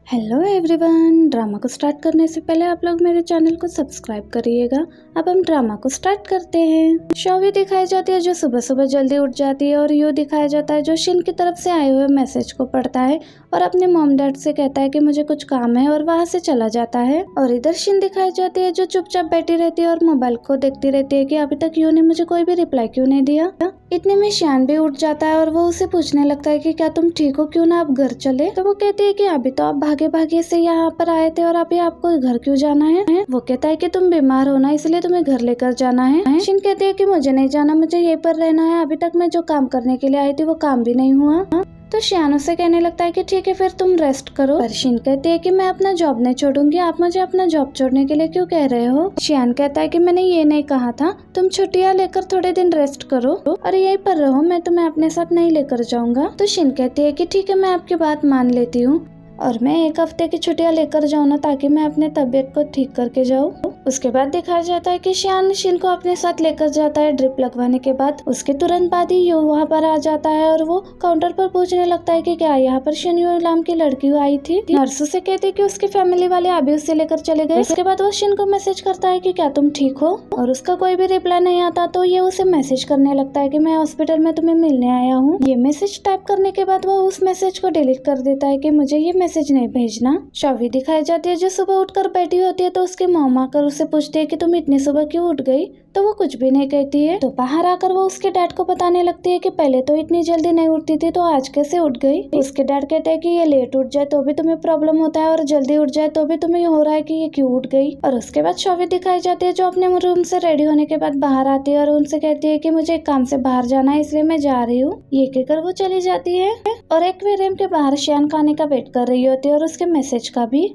Hello everyone. Drama को start करने से पहले आप लोग मेरे चैनल को सब्सक्राइब करिएगा। अब हम ड्रामा को स्टार्ट करते हैं। शौवी दिखाई जाती है जो सुबह सुबह जल्दी उठ जाती है और यू दिखाया जाता है जो शिन की तरफ से आए हुए मैसेज को पढ़ता है और अपने मॉम डैड से कहता है कि मुझे कुछ काम है और वहाँ से चला जाता है। और इधर शिन दिखाई जाती है जो चुपचाप बैठी रहती है और मोबाइल को देखती रहती है कि अभी तक यू ने मुझे कोई भी रिप्लाई क्यों नहीं दिया। इतने में श्यान भी उठ जाता है और वो उसे पूछने लगता है कि क्या तुम ठीक हो, क्यों ना आप घर चले। तो वो कहती है कि अभी तो आप भागे भागे से यहाँ पर आए थे और अभी आपको घर क्यों जाना है। वो कहता है कि तुम बीमार हो ना, इसलिए तुम्हें घर लेकर जाना है। शिन कहती है कि मुझे नहीं जाना, मुझे यहीं पर रहना है। अभी तक मैं जो काम करने के लिए आई थी वो काम भी नहीं हुआ। तो श्यान उसे कहने लगता है कि ठीक है फिर तुम रेस्ट करो। पर शिन कहती है कि मैं अपना जॉब नहीं छोड़ूंगी, आप मुझे अपना जॉब छोड़ने के लिए क्यों कह रहे हो। श्यान कहता है कि मैंने ये नहीं कहा था, तुम छुट्टियां लेकर थोड़े दिन रेस्ट करो और यहीं पर रहो, मैं तुम्हें अपने साथ नहीं लेकर जाऊंगा। तो शिन कहती है कि ठीक है मैं आपकी बात मान लेती हूँ और मैं 1 हफ्ते की छुट्टियां लेकर जाऊँ ना, ताकि मैं अपने तबीयत को ठीक करके जाऊँ। उसके बाद दिखाया जाता है कि श्यान शिन को अपने साथ लेकर जाता है ड्रिप लगवाने के बाद। उसके तुरंत बाद ही यू वहाँ पर आ जाता है और वो काउंटर पर पूछने लगता है कि क्या यहाँ पर शिन नाम की लड़की आई थी। नर्स से कहती है कि उसकी फैमिली वाले अभी उसे लेकर चले गए। उसके बाद वो शिन को मैसेज करता है कि क्या तुम ठीक हो, और उसका कोई भी रिप्लाई नहीं आता। तो ये उसे मैसेज करने लगता है कि मैं हॉस्पिटल में तुम्हें मिलने आया हूँ। ये मैसेज टाइप करने के बाद वो उस मैसेज को डिलीट कर देता है कि मुझे ये मैसेज नहीं भेजना। शौवी दिखाई जाती है जो सुबह उठकर बैठी होती है। तो उसकी मॉम आकर उससे पूछती है कि तुम इतनी सुबह क्यों उठ गई। तो वो कुछ भी नहीं कहती है। तो बाहर आकर वो उसके डैड को बताने लगती है कि पहले तो इतनी जल्दी नहीं उठती थी, तो आज कैसे उठ गई। उसके डैड कहते हैं कि ये लेट उठ जाए तो भी तुम्हें प्रॉब्लम होता है और जल्दी उठ जाए तो भी तुम्हें हो रहा है कि ये क्यों उठ गई। और उसके बाद शौवी दिखाई जाती है जो अपने रूम से रेडी होने के बाद बाहर आती है और उनसे कहती है कि मुझे एक काम से बाहर जाना है, इसलिए मैं जा रही हूँ। ये कहकर वो चली जाती है और एक्वेरियम के बाहर श्यान खाने का वेट कर रही होती है और उसके मैसेज का भी।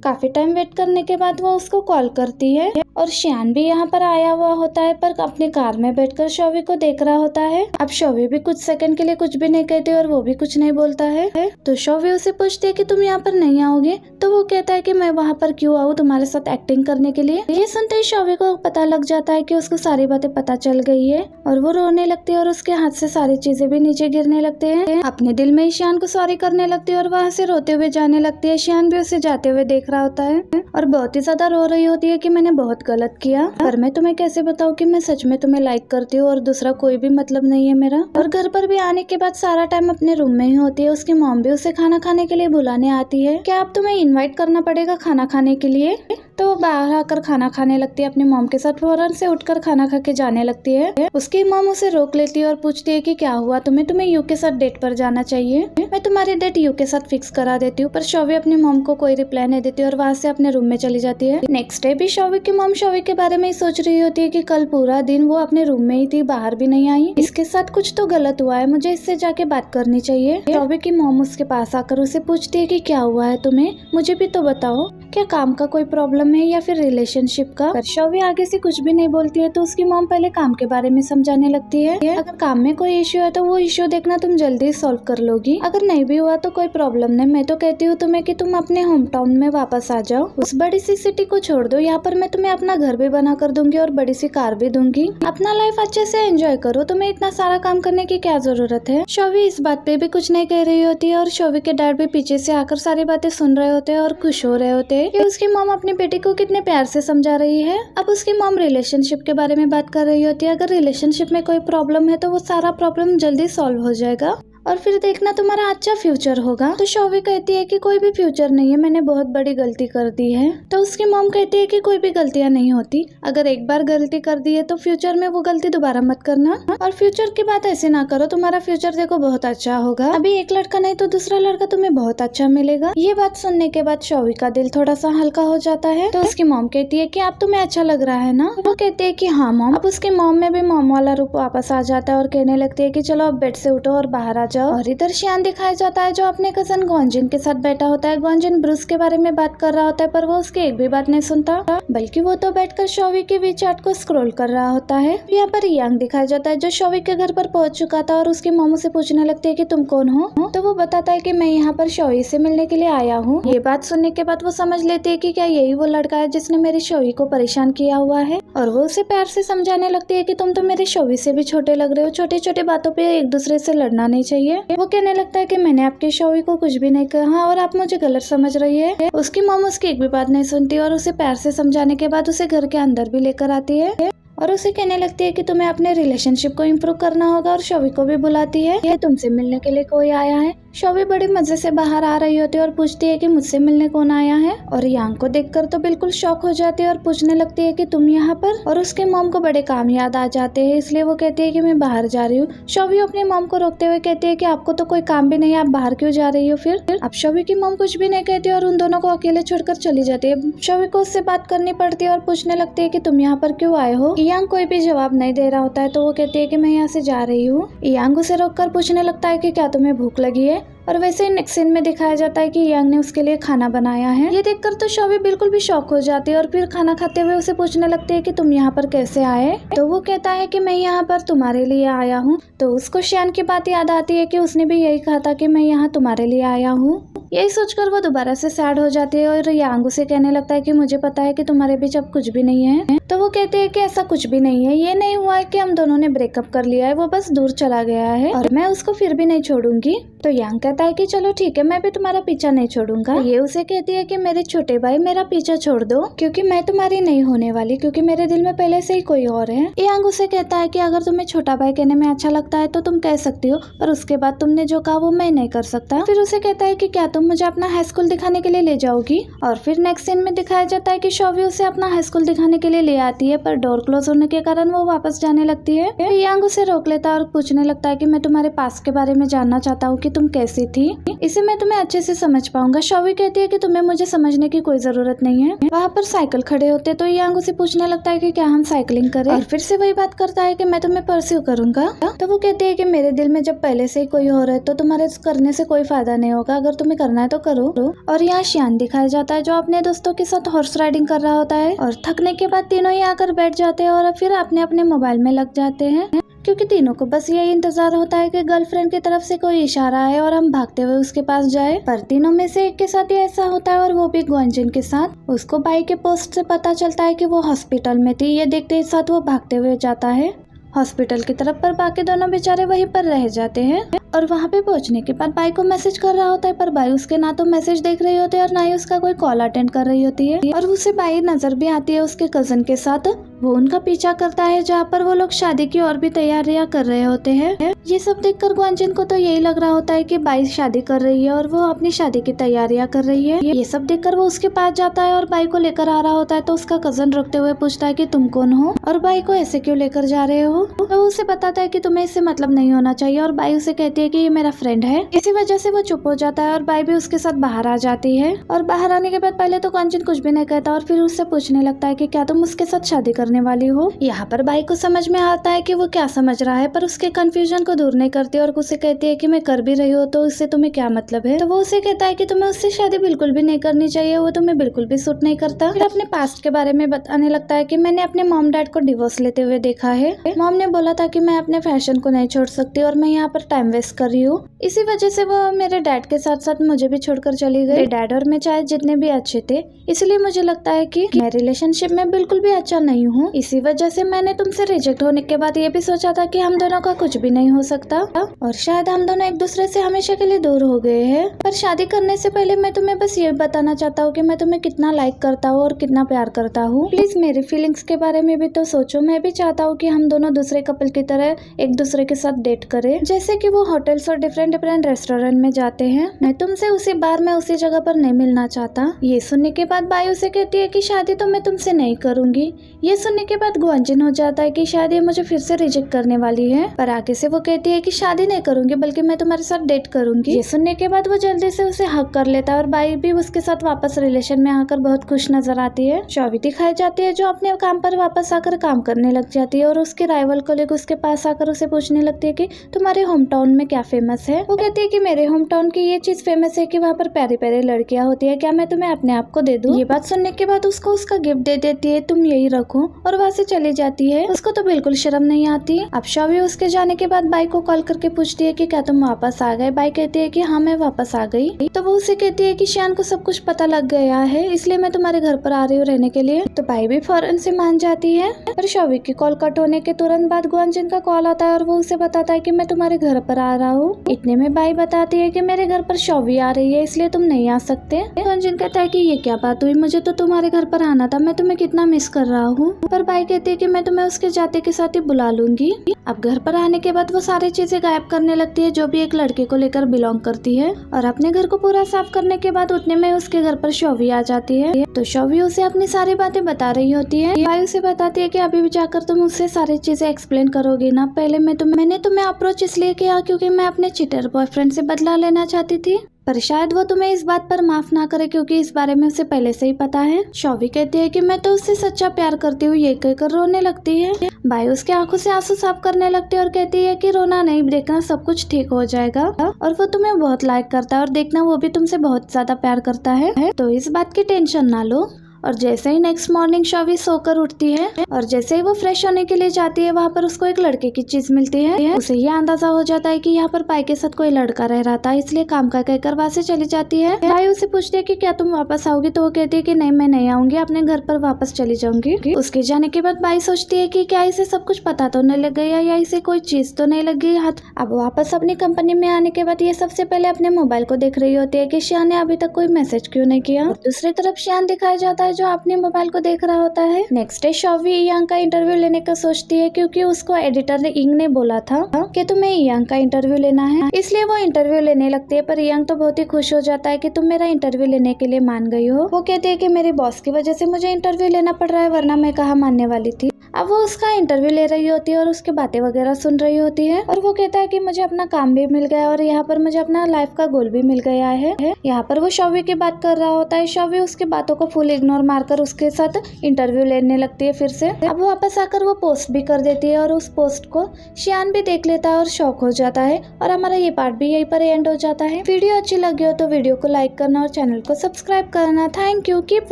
काफी टाइम वेट करने के बाद वो उसको कॉल करती है और श्यान भी यहाँ पर आया हुआ होता है, पर अपनी कार में बैठकर शौवी को देख रहा होता है। अब शौवी भी कुछ सेकंड के लिए कुछ भी नहीं कहती और वो भी कुछ नहीं बोलता है। तो शौवी उसे पूछती है कि तुम यहाँ पर नहीं आओगे। तो वो कहता है कि मैं वहाँ पर क्यों आऊँ तुम्हारे साथ एक्टिंग करने के लिए। ये सुनते ही शौवी को पता लग जाता है कि उसको सारी बातें पता चल गई है और वो रोने लगती है और उसके हाथ से सारी चीजें भी नीचे गिरने लगते हैं। अपने दिल में ही श्यान को सॉरी करने लगती है और वहाँ से रोते हुए जाने लगती है। श्यान भी उसे जाते हुए देख रहा होता है और बहुत ही ज्यादा रो रही होती है कि मैंने बहुत गलत किया, पर मैं तुम्हें कैसे बताऊं कि मैं सच में तुम्हें लाइक करती हूँ और दूसरा कोई भी मतलब नहीं है मेरा। और घर पर भी आने के बाद सारा टाइम अपने रूम में ही होती है। उसकी मॉम भी उसे खाना खाने के लिए बुलाने आती है। क्या अब तुम्हें इनवाइट करना पड़ेगा खाना खाने के लिए। तो वो बाहर आकर खाना खाने लगती है अपनी मॉम के साथ। फौरन से उठकर खाना खा के जाने लगती है। उसकी मॉम उसे रोक लेती है और पूछती है कि क्या हुआ तुम्हें यू के साथ डेट पर जाना चाहिए। मैं तुम्हारी डेट यू के साथ फिक्स करा देती हूँ। पर शौवी अपनी मॉम को कोई रिप्लाई नहीं देती और वहाँ से अपने रूम में चली जाती है। नेक्स्ट डे भी शौवी की मॉम शौवी के बारे में ही सोच रही होती है कि कल पूरा दिन वो अपने रूम में ही थी, बाहर भी नहीं आई। इसके साथ कुछ तो गलत हुआ है, मुझे इससे जाके बात करनी चाहिए। शौवी की मॉम उसके पास आकर उसे पूछती है कि क्या हुआ है तुम्हें, मुझे भी तो बताओ, क्या काम का कोई प्रॉब्लम है या फिर रिलेशनशिप का। पर शौवी आगे से कुछ भी नहीं बोलती है। तो उसकी मॉम पहले काम के बारे में समझाने लगती है। अगर काम में कोई इश्यू है तो वो इश्यू देखना तुम जल्दी सॉल्व कर लोगी, अगर नहीं भी हुआ तो कोई प्रॉब्लम नहीं। मैं तो कहती हूँ तुम्हें कि तुम अपने होम टाउन में वापस आ जाओ, उस बड़ी सी सिटी को छोड़ दो। यहाँ पर मैं तुम्हें अपना घर भी बना कर दूंगी और बड़ी सी कार भी दूंगी, अपना लाइफ अच्छे से एंजॉय करो, तुम्हें इतना सारा काम करने की क्या जरूरत है। शौवी इस बात पे भी कुछ नहीं कह रही होती है और शौवी के डैड भी पीछे से आकर सारी बातें सुन रहे होते हैं और खुश हो रहे होते हैं कि उसकी मॉम अपनी बेटी को कितने प्यार से समझा रही है। अब उसकी मॉम रिलेशनशिप के बारे में बात कर रही होती है। अगर रिलेशनशिप में कोई प्रॉब्लम है तो वो सारा प्रॉब्लम जल्दी सॉल्व हो जाएगा और फिर देखना तुम्हारा अच्छा फ्यूचर होगा। तो शौवी कहती है कि कोई भी फ्यूचर नहीं है, मैंने बहुत बड़ी गलती कर दी है। तो उसकी मॉम कहती है कि कोई भी गलतियां नहीं होती, अगर एक बार गलती कर दी है तो फ्यूचर में वो गलती दोबारा मत करना और फ्यूचर की बात ऐसे ना करो, तुम्हारा फ्यूचर देखो बहुत अच्छा होगा। अभी एक लड़का नहीं तो दूसरा लड़का तुम्हें बहुत अच्छा मिलेगा। ये बात सुनने के बाद शौवी का दिल थोड़ा सा हल्का हो जाता है। तो उसकी मॉम कहती है कि आप तुम्हें अच्छा लग रहा है ना। वो कहती है कि हाँ मॉम। अब उसकी मॉम में भी मॉम वाला रूप वापस आ जाता है और कहने लगती है कि चलो अब बेड से उठो और बाहर आ जाओ। और इधर श्यान दिखाया जाता है जो अपने कजन ग्वांजिन के साथ बैठा होता है। ग्वांजिन ब्रूस के बारे में बात कर रहा होता है, पर वो उसकी एक भी बात नहीं सुनता, बल्कि वो तो बैठकर शौवी के वीचैट को स्क्रॉल कर रहा होता है। यहाँ पर यांग दिखाया जाता है जो शौवी के घर पर पहुंच चुका था और उसकी मॉम से पूछने लगती है कि तुम कौन हो। तो वो बताता है कि मैं यहाँ पर शौवी से मिलने के लिए आया हूँ। ये बात सुनने के बाद वो समझ लेती है कि क्या यही वो लड़का है जिसने मेरी शौवी को परेशान किया हुआ है और वो उसे प्यार से समझाने लगती है कि तुम तो मेरी शौवी से भी छोटे लग रहे हो, छोटी छोटी बातों पे एक दूसरे से लड़ना नहीं चाहिए। चाहिए। वो कहने लगता है कि मैंने आपके शौवी को कुछ भी नहीं कहा और आप मुझे गलत समझ रही है। उसकी मॉम उसकी एक भी बात नहीं सुनती और उसे प्यार से समझाने के बाद उसे घर के अंदर भी लेकर आती है और उसे कहने लगती है कि तुम्हें अपने रिलेशनशिप को इम्प्रूव करना होगा और शौवी को भी बुलाती है। ये तुमसे मिलने के लिए कोई आया है। शौवी बड़ी मजे से बाहर आ रही होती है और पूछती है कि मुझसे मिलने कौन आया है, और यांग को देखकर तो बिल्कुल शॉक हो जाती है और पूछने लगती है कि तुम यहाँ पर। और उसके मॉम को बड़े काम याद आ जाते हैं, इसलिए वो कहती है कि मैं बाहर जा रही हूँ। शौवी अपनी मॉम को रोकते हुए कहती है कि आपको तो कोई काम भी नहीं है, आप बाहर क्यों जा रही हो फिर। अब शौवी की मॉम कुछ भी नहीं कहती और उन दोनों को अकेले छोड़कर चली जाती है। शौवी को उससे बात करनी पड़ती है और पूछने लगती है कि तुम यहाँ पर क्यों आए हो। यांग कोई भी जवाब नहीं दे रहा होता है तो वो कहती है कि मैं यहाँ से जा रही हूँ। यांग उसे रोककर पूछने लगता है कि क्या तुम्हें भूख लगी है, और वैसे ही नेक्स्ट सीन में दिखाया जाता है कि यांग ने उसके लिए खाना बनाया है। ये देखकर तो शौवी बिल्कुल भी शॉक हो जाती है और फिर खाना खाते हुए उसे पूछने लगती है कि तुम यहाँ पर कैसे आए। तो वो कहता है कि मैं यहाँ पर तुम्हारे लिए आया हूँ। तो उसको श्यान की बात याद आती है कि उसने भी यही कहा था कि मैं यहाँ तुम्हारे लिए आया हूँ। यही सोचकर वो दोबारा से सैड हो जाती है और यांग उसे कहने लगता है कि मुझे पता है कि तुम्हारे बीच अब कुछ भी नहीं है। तो वो कहते हैं कि ऐसा कुछ भी नहीं है, ये नहीं हुआ है कि हम दोनों ने ब्रेकअप कर लिया है, वो बस दूर चला गया है और मैं उसको फिर भी नहीं छोड़ूंगी। तो यांग कहता है कि चलो ठीक है, मैं भी तुम्हारा पीछा नहीं छोड़ूंगा। ये उसे कहती है कि मेरे छोटे भाई मेरा पीछा छोड़ दो, क्योंकि मैं तुम्हारी नहीं होने वाली, क्योंकि मेरे दिल में पहले से ही कोई और है। यांग उसे कहता है कि अगर तुम्हें छोटा भाई कहने में अच्छा लगता है तो तुम कह सकती हो, पर उसके बाद तुमने जो कहा वो मैं नहीं कर सकता। फिर उसे कहता है कि क्या तुम मुझे अपना हाई स्कूल दिखाने के लिए ले जाओगी। और फिर नेक्स्ट सीन में दिखाया जाता है कि शौवी उसे अपना हाई स्कूल दिखाने के लिए ले आती है, पर डोर क्लोज होने के कारण वो वापस जाने लगती है। यांग उसे रोक लेता है और पूछने लगता है कि मैं तुम्हारे पास के बारे में जानना चाहता हूँ कि तुम कैसी थी, इसे मैं तुम्हें अच्छे से समझ पाऊंगा। शौवी कहती है कि तुम्हें मुझे समझने की कोई जरूरत नहीं है। वहाँ पर साइकिल खड़े होते तो यांग उसे पूछने लगता है कि क्या हम साइकिलिंग करें, और फिर से वही बात करता है कि मैं तुम्हें परस्यू करूंगा। तो वो कहती है कि मेरे दिल में जब पहले से ही कोई हो रहा है तो तुम्हारे करने से कोई फायदा नहीं होगा, अगर तुम्हें करना है तो करो। और यहाँ श्यान दिखाया जाता है जो अपने दोस्तों के साथ हॉर्स राइडिंग कर रहा होता है, और थकने के बाद तीनों ही आकर बैठ जाते हैं और फिर अपने अपने मोबाइल में लग जाते हैं, क्योंकि तीनों को बस यही इंतजार होता है कि गर्लफ्रेंड की तरफ से कोई इशारा आए और हम भागते हुए उसके पास जाए। पर तीनों में से एक के साथ ही ऐसा होता है, और वो भी ग्वांजिन के साथ। उसको बाई के पोस्ट से पता चलता है कि वो हॉस्पिटल में थी। ये देखते ही साथ वो भागते हुए जाता है हॉस्पिटल की तरफ, पर बाकी दोनों बेचारे वहीं पर रह जाते हैं। और वहाँ पे पहुँचने के बाद बाई को मैसेज कर रहा होता है, पर बाई उसके ना तो मैसेज देख रही होती है और ना ही उसका कोई कॉल अटेंड कर रही होती है। और उसे बाई नजर भी आती है उसके कजन के साथ, वो उनका पीछा करता है जहाँ पर वो लोग शादी की और भी तैयारियां कर रहे होते हैं। ये सब देखकर ग्वांजिन को तो यही लग रहा होता है कि बाई शादी कर रही है और वो अपनी शादी की तैयारियां कर रही है। ये सब देखकर वो उसके पास जाता है और बाई को लेकर आ रहा होता है, तो उसका कजन रुकते हुए पूछता है कि तुम कौन हो और बाई को ऐसे क्यों लेकर जा रहे हो। तो वो उसे बताता है कि तुम्हें इससे मतलब नहीं होना चाहिए, और बाई उसे कहती है कि ये मेरा फ्रेंड है। इसी वजह से वो चुप हो जाता है और बाई भी उसके साथ बाहर आ जाती है। और बाहर आने के बाद पहले तो ग्वांजिन कुछ भी नहीं कहता और फिर उससे पूछने लगता है कि क्या तुम उसके साथ शादी करने वाली हो। यहाँ पर बाई को समझ में आता है कि वो क्या समझ रहा है, पर उसके कंफ्यूजन को दूर नहीं करती और उसे कहती है कि मैं कर भी रही हूँ तो उससे तुम्हें क्या मतलब है। तो वो उसे कहता है कि तुम्हें उससे शादी बिल्कुल भी नहीं करनी चाहिए, वो तुम्हें बिल्कुल भी सूट नहीं करता। फिर अपने पास्ट के बारे में बताने लगता है कि मैंने अपने मॉम डैड को डिवोर्स लेते हुए देखा है। मॉम ने बोला था कि मैं अपने फैशन को नहीं छोड़ सकती और मैं यहाँ पर टाइम वेस्ट कर रही हूँ, इसी वजह से वो मेरे डैड के साथ साथ मुझे भी छोड़कर चली गई। डैड और मैं चाहे जितने भी अच्छे थे, इसलिए मुझे लगता है कि मैं रिलेशनशिप में बिल्कुल भी अच्छा नहीं हूँ। इसी वजह से मैंने तुमसे रिजेक्ट होने के बाद ये भी सोचा था कि हम दोनों का कुछ भी नहीं हो सकता और शायद हम दोनों एक दूसरे से हमेशा के लिए दूर हो गए हैं। पर शादी करने से पहले मैं तुम्हें बस ये बताना चाहता हूँ कि मैं तुम्हें कितना लाइक करता हूँ और कितना प्यार करता हूँ। प्लीज मेरी फीलिंग्स के बारे में भी तो सोचो। मैं भी चाहता हूँ कि हम दोनों दूसरे कपल की तरह एक दूसरे के साथ डेट करें, जैसे कि वो होटल्स और डिफरेंट डिफरेंट रेस्टोरेंट में जाते हैं। मैं तुमसे उसी बार में उसी जगह पर नहीं मिलना चाहता। ये सुनने के बाद बाई उसे कहती है कि शादी तो मैं तुमसे नहीं करूंगी। ये सुनने के बाद ग्वांजिन हो जाता है कि शायद ये मुझे फिर से रिजेक्ट करने वाली है, पर आगे से वो कहती है कि शादी नहीं करूंगी बल्कि मैं तुम्हारे साथ डेट करूंगी। ये सुनने के बाद वो जल्दी से उसे हक कर लेता है और बाई भी उसके साथ वापस रिलेशन में आकर बहुत खुश नजर आती है। शौवी दिखाई जाती है जो अपने काम पर वापस आकर काम करने लग जाती है और उसके राइवल कोलीग उसके पास आकर उसे पूछने लगती है कि तुम्हारे होम टाउन में क्या फेमस है। वो कहती है कि मेरे होम टाउन की ये चीज फेमस है कि वहाँ पर प्यारी प्यारी लड़कियां होती है, क्या मैं तुम्हें अपने आप को दे दूं। ये बात सुनने के बाद उसको उसका गिफ्ट दे देती है, तुम यही रखो, और वहाँ से चली जाती है। उसको तो बिल्कुल शर्म नहीं आती। अब शौवी उसके जाने के बाद बाई को कॉल करके पूछती है कि क्या तुम वापस आ गए। बाई कहती है कि हाँ मैं वापस आ गई। तो वो उसे कहती है कि श्यान को सब कुछ पता लग गया है, इसलिए मैं तुम्हारे घर पर आ रही हूँ रहने के लिए। तो बाई भी फौरन से मान जाती है। पर शौवी की कॉल कट होने के तुरंत बाद ग्वांजिन का कॉल आता है और वो उसे बताता है कि मैं तुम्हारे घर पर आ आ रहा हूँ। इतने में बाई बताती है कि मेरे घर पर शौवी आ रही है, इसलिए तुम नहीं आ सकते। अंजन कहता है कि ये क्या बात हुई, मुझे तो तुम्हारे घर पर आना था, मैं तुम्हें कितना मिस कर रहा हूँ। पर बाई कहती है कि मैं तुम्हें उसके जाते के साथ ही बुला लूंगी। अब घर पर आने के बाद वो सारी चीजें गायब करने लगती है जो भी एक लड़के को लेकर बिलोंग करती है, और अपने घर को पूरा साफ करने के बाद उतने में उसके घर पर शौवी आ जाती है। तो शौवी उसे अपनी सारी बातें बता रही होती है। बाई उसे बताती है कि अभी भी जाकर तुम उससे सारी चीजें एक्सप्लेन करोगी ना। पहले मैंने तुम्हें अप्रोच इसलिए किया क्योंकि मैं अपने चीटर बॉयफ्रेंड से बदला लेना चाहती थी, पर शायद वो तुम्हें इस बात पर माफ ना करे क्योंकि इस बारे में उसे पहले से ही पता है। शौवी कहती है कि मैं तो उससे सच्चा प्यार करती हूँ, ये कहकर रोने लगती है। बाई उसके आंखों से आंसू साफ करने लगती है और कहती है कि रोना नहीं, देखना सब कुछ ठीक हो जाएगा, और वो तुम्हें बहुत लाइक करता है, और देखना वो भी तुमसे बहुत ज्यादा प्यार करता है, तो इस बात की टेंशन ना लो। और जैसे ही नेक्स्ट मॉर्निंग शौवी सोकर उठती है और जैसे ही वो फ्रेश होने के लिए जाती है, वहाँ पर उसको एक लड़के की चीज मिलती है। उसे ये अंदाजा हो जाता है कि यहाँ पर बाई के साथ कोई लड़का रह रहा था, इसलिए काम का कहकर वहाँ से चली जाती है। बाई उसे पूछती है कि क्या तुम वापस आओगी, तो वो कहती है कि नहीं, मैं नहीं आऊंगी, अपने घर पर वापस चली जाऊंगी। उसके जाने के बाद बाई सोचती है कि क्या इसे सब कुछ पता तो नहीं लग गया, या इसे कोई चीज तो नहीं लग गई हाथ। अब वापस अपनी कंपनी में आने के बाद ये सबसे पहले अपने मोबाइल को देख रही होती है कि श्यान ने अभी तक कोई मैसेज क्यों नहीं किया। दूसरी तरफ श्यान दिखाया जाता है जो अपने मोबाइल को देख रहा होता है। नेक्स्ट डे शौवी यांग का इंटरव्यू लेने का सोचती है क्योंकि उसको एडिटर इंग ने बोला था कि तुम्हें यांग का इंटरव्यू लेना है, इसलिए वो इंटरव्यू लेने लगती है। पर यांग तो बहुत ही खुश हो जाता है कि तुम मेरा इंटरव्यू लेने के लिए मान गई हो। वो कहती है कि मेरे बॉस की वजह से मुझे इंटरव्यू लेना पड़ रहा है, वरना मैं कहाँ मानने वाली थी। अब वो उसका इंटरव्यू ले रही होती है और उसके बातें वगैरह सुन रही होती है, और वो कहता है कि मुझे अपना काम भी मिल गया और यहाँ पर मुझे अपना लाइफ का गोल भी मिल गया है। यहाँ पर वो शौवी की बात कर रहा होता है। शौवी उसकी बातों को फुल इग्नोर मारकर उसके साथ इंटरव्यू लेने लगती है फिर से। अब वापस आकर वो पोस्ट भी कर देती है, और उस पोस्ट को श्यान भी देख लेता है और शॉक हो जाता है। और हमारा ये पार्ट भी यहीं पर एंड हो जाता है। वीडियो अच्छी लगी हो तो वीडियो को लाइक करना और चैनल को सब्सक्राइब करना। Thank you, keep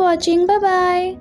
watching, bye bye.